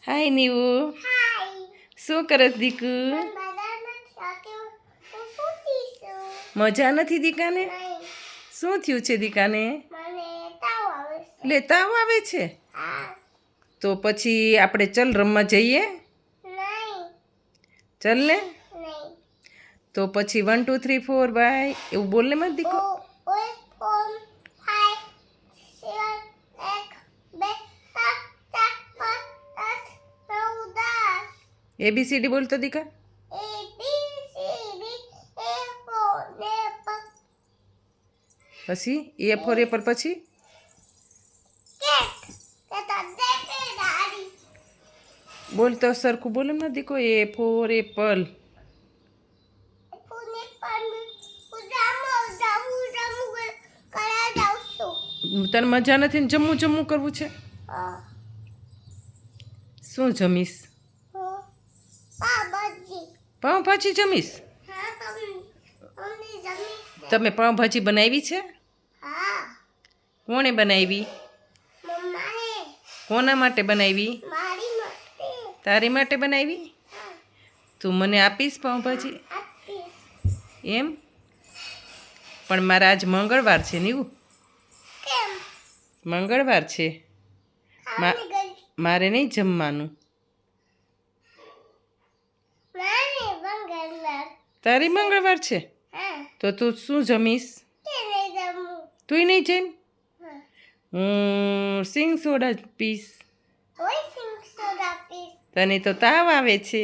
હાય નીવુ, શું કરસ દીકુ? મજા નથી દીકાને? શું થયું છે દીકાને? લે તાવ આવે છે? તો પછી આપણે ચલ રમવા જઈએ? ચલ ને. તો પછી 1 2 3 4 બાય એવું બોલ ને મત દીકો. ABCD બોલતો દીકા. પછી A for apple પછી બોલતો સરખું બોલે ને દીકો. A for apple. તને મજા નથી ને જમવું જમવું કરવું છે? શું જમીશ? પાઉંભાજી જમીશ? તમે પાઉંભાજી બનાવી છે? કોણે બનાવી? કોના માટે બનાવી? તારી માટે બનાવી? તું મને આપીશ પાઉંભાજી? એમ પણ મારા આજ મંગળવાર છે નીવું. મંગળવાર છે, મારે નહીં જમવાનું. તારી મંગળવાર છે તો તું શું જમીશ? તુંય નહીં જમ? હું સિંગ સોડા પીશ. તને તો તાવ આવે છે.